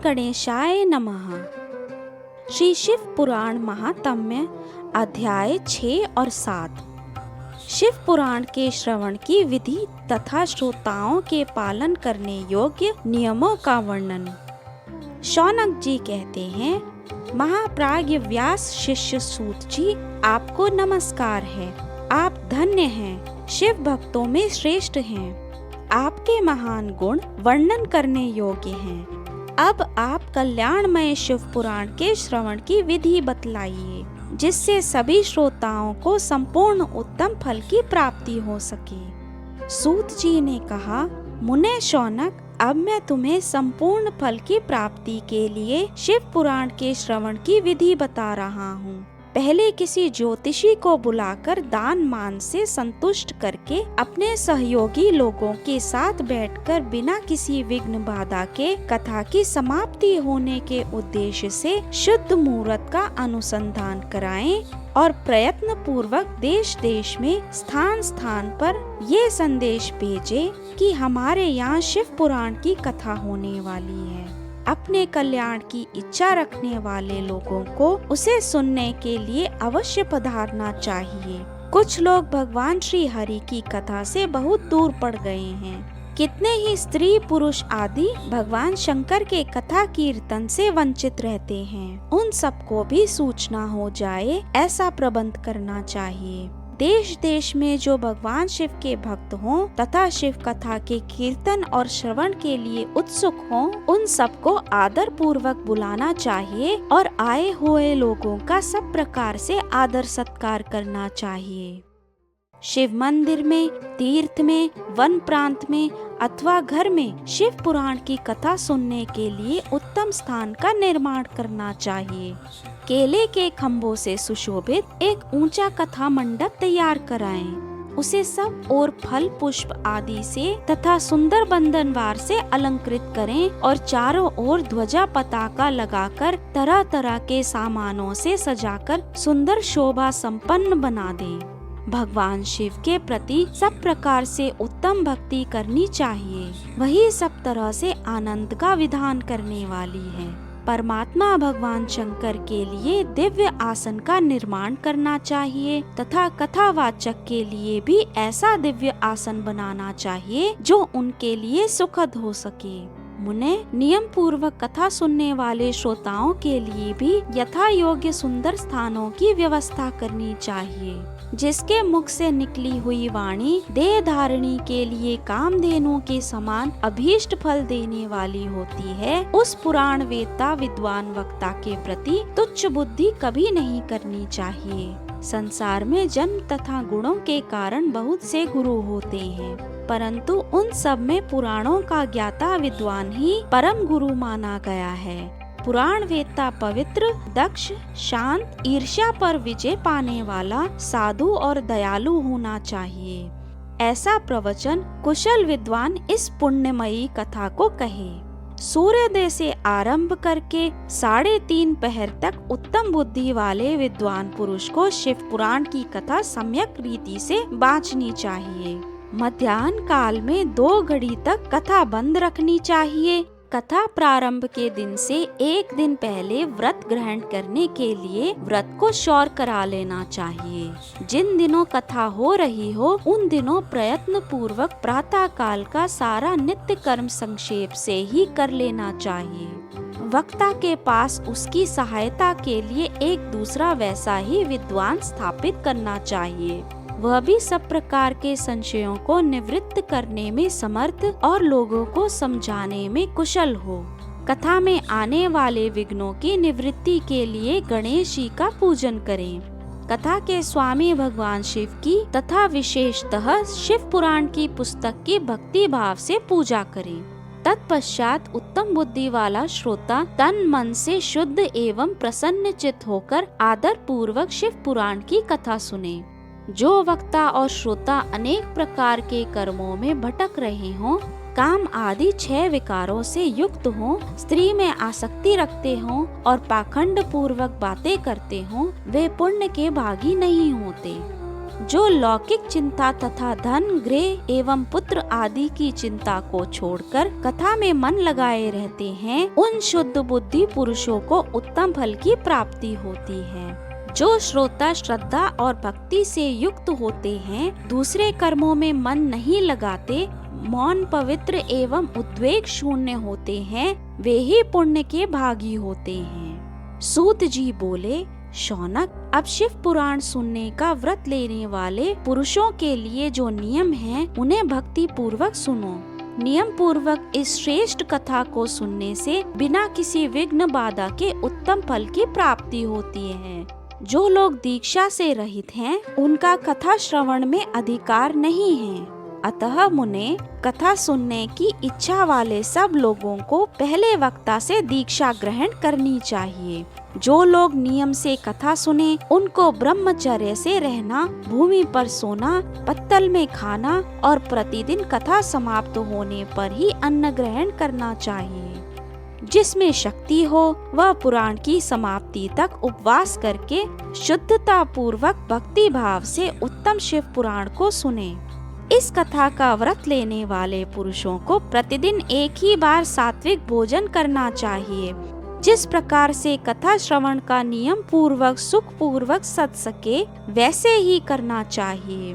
गणेशाय नमः। श्री शिव पुराण महात्म्य अध्याय 6 और 7। शिव पुराण के श्रवण की विधि तथा श्रोताओं के पालन करने योग्य नियमों का वर्णन। शौनक जी कहते हैं, महाप्राज्ञ व्यास शिष्य सूत जी, आपको नमस्कार है। आप धन्य हैं, शिव भक्तों में श्रेष्ठ हैं। आपके महान गुण वर्णन करने योग्य हैं। अब आप कल्याणमय शिव पुराण के श्रवण की विधि बतलाइए, जिससे सभी श्रोताओं को संपूर्ण उत्तम फल की प्राप्ति हो सके। सूत जी ने कहा, मुने शौनक, अब मैं तुम्हें संपूर्ण फल की प्राप्ति के लिए शिव पुराण के श्रवण की विधि बता रहा हूँ। पहले किसी ज्योतिषी को बुलाकर दान मान से संतुष्ट करके अपने सहयोगी लोगों के साथ बैठकर बिना किसी विघ्न बाधा के कथा की समाप्ति होने के उद्देश्य से शुद्ध मुहूर्त का अनुसंधान कराएं और प्रयत्न पूर्वक देश देश में स्थान स्थान पर ये संदेश भेजें कि हमारे यहाँ शिव पुराण की कथा होने वाली है। अपने कल्याण की इच्छा रखने वाले लोगों को उसे सुनने के लिए अवश्य पधारना चाहिए। कुछ लोग भगवान श्री हरि की कथा से बहुत दूर पड़ गए हैं। कितने ही स्त्री पुरुष आदि भगवान शंकर के कथा कीर्तन से वंचित रहते हैं। उन सबको भी सूचना हो जाए, ऐसा प्रबंध करना चाहिए। देश देश में जो भगवान शिव के भक्त हों तथा शिव कथा के कीर्तन और श्रवण के लिए उत्सुक हों, उन सबको आदर पूर्वक बुलाना चाहिए और आए हुए लोगों का सब प्रकार से आदर सत्कार करना चाहिए। शिव मंदिर में, तीर्थ में, वन प्रांत में अथवा घर में शिव पुराण की कथा सुनने के लिए उत्तम स्थान का निर्माण करना चाहिए। केले के खम्भों से सुशोभित एक ऊंचा कथा मंडप तैयार कराएं। उसे सब और फल पुष्प आदि से तथा सुंदर बंधनवार से अलंकृत करें और चारों ओर ध्वजा पताका लगाकर तरह तरह के सामानों से सजाकर सुंदर शोभा संपन्न बना दें। भगवान शिव के प्रति सब प्रकार से उत्तम भक्ति करनी चाहिए। वही सब तरह से आनंद का विधान करने वाली है। परमात्मा भगवान शंकर के लिए दिव्य आसन का निर्माण करना चाहिए तथा कथावाचक के लिए भी ऐसा दिव्य आसन बनाना चाहिए जो उनके लिए सुखद हो सके। मुने, नियम पूर्वक कथा सुनने वाले श्रोताओं के लिए भी यथा योग्य सुंदर स्थानों की व्यवस्था करनी चाहिए। जिसके मुख से निकली हुई वाणी देह धारणी के लिए कामधेनु के समान अभीष्ट फल देने वाली होती है, उस पुराण वेत्ता विद्वान वक्ता के प्रति तुच्छ बुद्धि कभी नहीं करनी चाहिए। संसार में जन्म तथा गुणों के कारण बहुत से गुरु होते हैं, परंतु उन सब में पुराणों का ज्ञाता विद्वान ही परम गुरु माना गया है। पुराण वेत्ता पवित्र, दक्ष, शांत, ईर्ष्या पर विजय पाने वाला, साधु और दयालु होना चाहिए। ऐसा प्रवचन कुशल विद्वान इस पुण्यमयी कथा को कहे। सूर्योदय से आरंभ करके 3:30 पहर तक उत्तम बुद्धि वाले विद्वान पुरुष को शिव पुराण की कथा सम्यक रीति से बाँचनी चाहिए। मध्याह्न काल में 2 घड़ी तक कथा बंद रखनी चाहिए। कथा प्रारंभ के दिन से 1 दिन पहले व्रत ग्रहण करने के लिए व्रत को शौर करा लेना चाहिए। जिन दिनों कथा हो रही हो उन दिनों प्रयत्न पूर्वक प्रातः काल का सारा नित्य कर्म संक्षेप से ही कर लेना चाहिए। वक्ता के पास उसकी सहायता के लिए एक दूसरा वैसा ही विद्वान स्थापित करना चाहिए। वह भी सब प्रकार के संशयों को निवृत्त करने में समर्थ और लोगों को समझाने में कुशल हो। कथा में आने वाले विघ्नों की निवृत्ति के लिए गणेश जी का पूजन करें। कथा के स्वामी भगवान शिव की तथा विशेषतः शिव पुराण की पुस्तक की भक्ति भाव से पूजा करें। तत्पश्चात उत्तम बुद्धि वाला श्रोता तन मन से शुद्ध एवं प्रसन्न चित्त होकर आदर पूर्वक शिव पुराण की कथा सुने। जो वक्ता और श्रोता अनेक प्रकार के कर्मों में भटक रहे हों, काम आदि 6 विकारों से युक्त हों, स्त्री में आसक्ति रखते हों और पाखंड पूर्वक बातें करते हों, वे पुण्य के भागी नहीं होते। जो लौकिक चिंता तथा धन, गृह एवं पुत्र आदि की चिंता को छोड़कर कथा में मन लगाए रहते हैं, उन शुद्ध बुद्धि पुरुषों को उत्तम फल की प्राप्ति होती है। जो श्रोता श्रद्धा और भक्ति से युक्त होते हैं, दूसरे कर्मों में मन नहीं लगाते, मौन, पवित्र एवं उद्वेग शून्य होते हैं, वे ही पुण्य के भागी होते हैं। सूत जी बोले, शौनक, अब शिव पुराण सुनने का व्रत लेने वाले पुरुषों के लिए जो नियम हैं, उन्हें भक्ति पूर्वक सुनो। नियम पूर्वक इस श्रेष्ठ कथा को सुनने से बिना किसी विघ्न बाधा के उत्तम फल की प्राप्ति होती है। जो लोग दीक्षा से रहित हैं, उनका कथा श्रवण में अधिकार नहीं है। अतः मुने, कथा सुनने की इच्छा वाले सब लोगों को पहले वक्ता से दीक्षा ग्रहण करनी चाहिए। जो लोग नियम से कथा सुने, उनको ब्रह्मचर्य से रहना, भूमि पर सोना, पत्तल में खाना और प्रतिदिन कथा समाप्त होने पर ही अन्न ग्रहण करना चाहिए। जिसमें शक्ति हो वह पुराण की समाप्ति तक उपवास करके शुद्धता पूर्वक भक्ति भाव से उत्तम शिव पुराण को सुने। इस कथा का व्रत लेने वाले पुरुषों को प्रतिदिन एक ही बार सात्विक भोजन करना चाहिए। जिस प्रकार से कथा श्रवण का नियम पूर्वक सुख पूर्वक सद सके, वैसे ही करना चाहिए।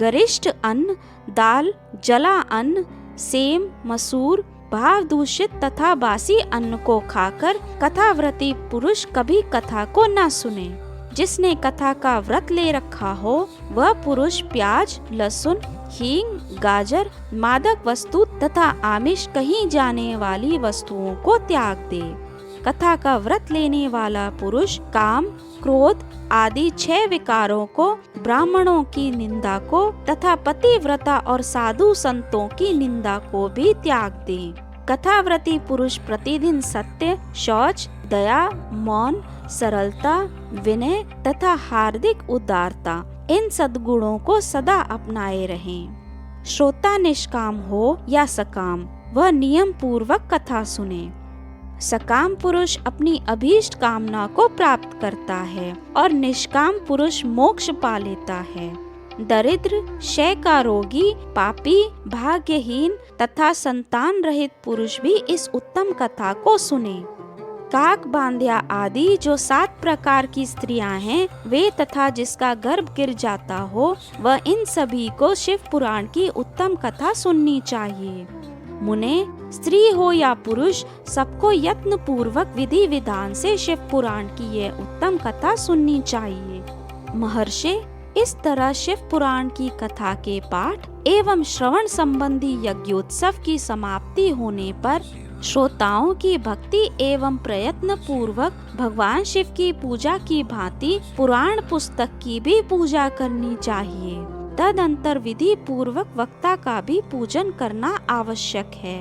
गरिष्ठ अन्न, दाल, जला अन्न, सेम, मसूर, भाव दूषित तथा बासी अन्न को खाकर कथाव्रती पुरुष कभी कथा को न सुने। जिसने कथा का व्रत ले रखा हो, वह पुरुष प्याज, लहसुन, हींग, गाजर, मादक वस्तु तथा आमिष कहीं जाने वाली वस्तुओं को त्याग दे। कथा का व्रत लेने वाला पुरुष काम, क्रोध आदि 6 विकारों को, ब्राह्मणों की निंदा को तथा पतिव्रता और साधु संतों की निंदा को भी त्याग दे। कथाव्रती पुरुष प्रतिदिन सत्य, शौच, दया, मौन, सरलता, विनय तथा हार्दिक उदारता, इन सद्गुणों को सदा अपनाए रहें। श्रोता निष्काम हो या सकाम, वह नियम पूर्वक कथा सुने। सकाम पुरुष अपनी अभीष्ट कामना को प्राप्त करता है और निष्काम पुरुष मोक्ष पा लेता है। दरिद्र, क्षय का रोगी, पापी, भाग्यहीन तथा संतान रहित पुरुष भी इस उत्तम कथा को सुने। काक, बांध्या आदि जो 7 प्रकार की स्त्रियां हैं, वे तथा जिसका गर्भ गिर जाता हो, वह इन सभी को शिव पुराण की उत्तम कथा सुननी चाहिए। मुने, स्त्री हो या पुरुष, सबको यत्न पूर्वक विधि विधान से शिव पुराण की यह उत्तम कथा सुननी चाहिए। महर्षि, इस तरह शिव पुराण की कथा के पाठ एवं श्रवण संबंधी यज्ञोत्सव की समाप्ति होने पर श्रोताओं की भक्ति एवं प्रयत्न पूर्वक भगवान शिव की पूजा की भांति पुराण पुस्तक की भी पूजा करनी चाहिए। तदंतर विधि पूर्वक वक्ता का भी पूजन करना आवश्यक है।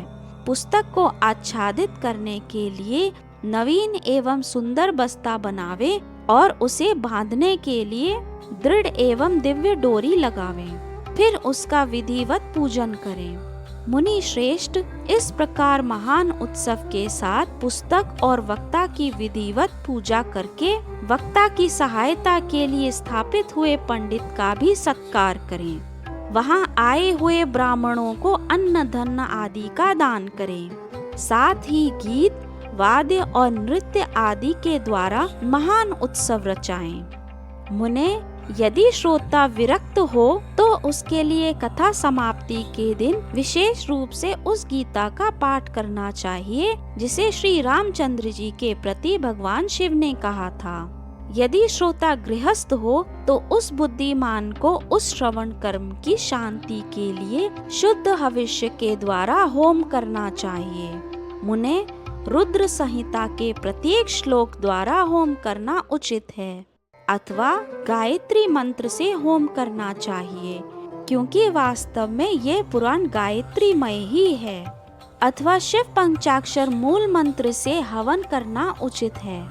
पुस्तक को आच्छादित करने के लिए नवीन एवं सुंदर बस्ता बनावे और उसे बांधने के लिए दृढ़ एवं दिव्य डोरी लगावें। फिर उसका विधिवत पूजन करें। मुनि श्रेष्ठ, इस प्रकार महान उत्सव के साथ पुस्तक और वक्ता की विधिवत पूजा करके वक्ता की सहायता के लिए स्थापित हुए पंडित का भी सत्कार करें। वहां आए हुए ब्राह्मणों को अन्न धन आदि का दान करें। साथ ही गीत, वाद्य और नृत्य आदि के द्वारा महान उत्सव रचाएं। मुने, यदि श्रोता विरक्त हो तो उसके लिए कथा समाप्ति के दिन विशेष रूप से उस गीता का पाठ करना चाहिए जिसे श्री रामचंद्र जी के प्रति भगवान शिव ने कहा था। यदि श्रोता गृहस्थ हो तो उस बुद्धिमान को उस श्रवण कर्म की शांति के लिए शुद्ध हविष्य के द्वारा होम करना चाहिए। मुने, रुद्र संहिता के प्रत्येक श्लोक द्वारा होम करना उचित है अथवा गायत्री मंत्र से होम करना चाहिए, क्योंकि वास्तव में ये पुराण गायत्रीमय ही है। अथवा शिव पंचाक्षर मूल मंत्र से हवन करना उचित है।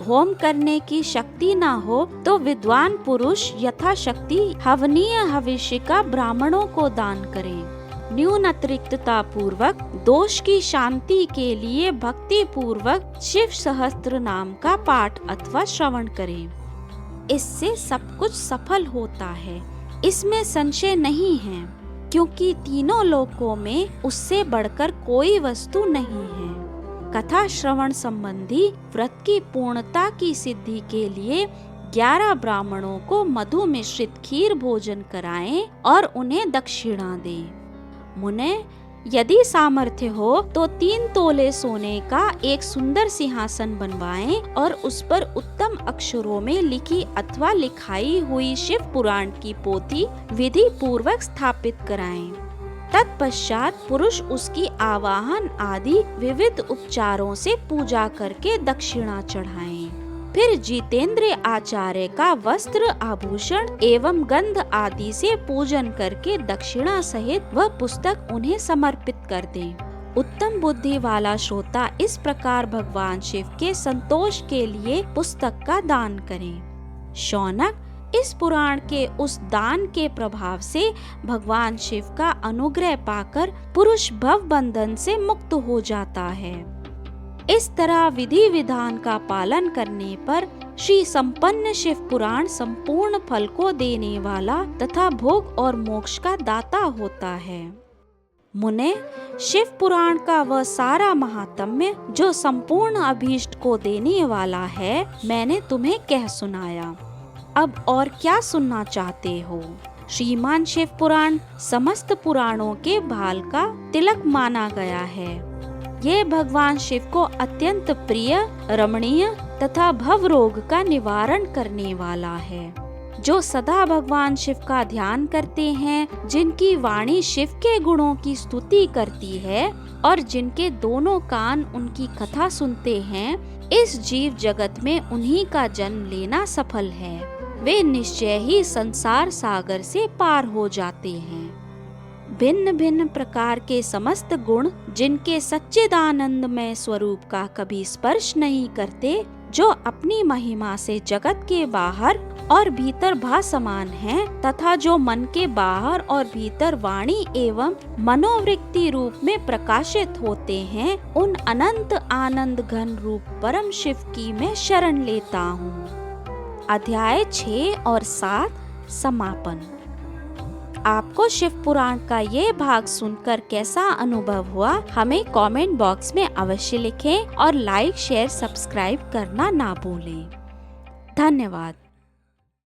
होम करने की शक्ति न हो तो विद्वान पुरुष यथाशक्ति हवनीय हविष्य का ब्राह्मणों को दान करें। न्यून अतिरिक्तता पूर्वक दोष की शांति के लिए भक्ति पूर्वक शिव सहस्त्र नाम का पाठ अथवा श्रवण करें। इससे सब कुछ सफल होता है। इसमें संशय नहीं है, क्योंकि तीनों लोकों में उससे बढ़कर कोई वस्तु नहीं है। कथा श्रवण संबंधी व्रत की पूर्णता की सिद्धि के लिए 11 ब्राह्मणों को मधु मिश्रित खीर भोजन कराएं और उन्हें दक्षिणा दें। मुने, यदि सामर्थ्य हो तो 3 तोले सोने का एक सुंदर सिंहासन बनवाएं और उस पर उत्तम अक्षरों में लिखी अथवा लिखाई हुई शिव पुराण की पोथी विधि पूर्वक स्थापित कराएं। तत्पश्चात पुरुष उसकी आवाहन आदि विविध उपचारों से पूजा करके दक्षिणा चढ़ाएं। फिर जितेंद्र आचार्य का वस्त्र आभूषण एवं गंध आदि से पूजन करके दक्षिणा सहित वह पुस्तक उन्हें समर्पित कर दें। उत्तम बुद्धि वाला श्रोता इस प्रकार भगवान शिव के संतोष के लिए पुस्तक का दान करें। शौनक, इस पुराण के उस दान के प्रभाव से भगवान शिव का अनुग्रह पाकर पुरुष भव बंधन से मुक्त हो जाता है। इस तरह विधि विधान का पालन करने पर श्री संपन्न शिव पुराण संपूर्ण फल को देने वाला तथा भोग और मोक्ष का दाता होता है। मुने, शिव पुराण का वह सारा महात्म्य जो संपूर्ण अभीष्ट को देने वाला है, मैंने तुम्हें कह सुनाया। अब और क्या सुनना चाहते हो? श्रीमान शिव पुराण समस्त पुराणों के भाल का तिलक माना गया है। ये भगवान शिव को अत्यंत प्रिय, रमणीय तथा भव रोग का निवारण करने वाला है। जो सदा भगवान शिव का ध्यान करते हैं, जिनकी वाणी शिव के गुणों की स्तुति करती है और जिनके दोनों कान उनकी कथा सुनते हैं, इस जीव जगत में उन्हीं का जन्म लेना सफल है। वे निश्चय ही संसार सागर से पार हो जाते हैं। भिन्न भिन्न प्रकार के समस्त गुण जिनके सच्चिदानंदमय स्वरूप का कभी स्पर्श नहीं करते, जो अपनी महिमा से जगत के बाहर और भीतर भासमान हैं, तथा जो मन के बाहर और भीतर वाणी एवं मनोवृत्ति रूप में प्रकाशित होते हैं, उन अनंत आनंद घन रूप परम शिव की मैं शरण लेता हूँ। अध्याय 6 और 7 समापन। आपको शिव पुराण का ये भाग सुनकर कैसा अनुभव हुआ, हमें कमेंट बॉक्स में अवश्य लिखें और लाइक, शेयर, सब्सक्राइब करना ना भूलें। धन्यवाद।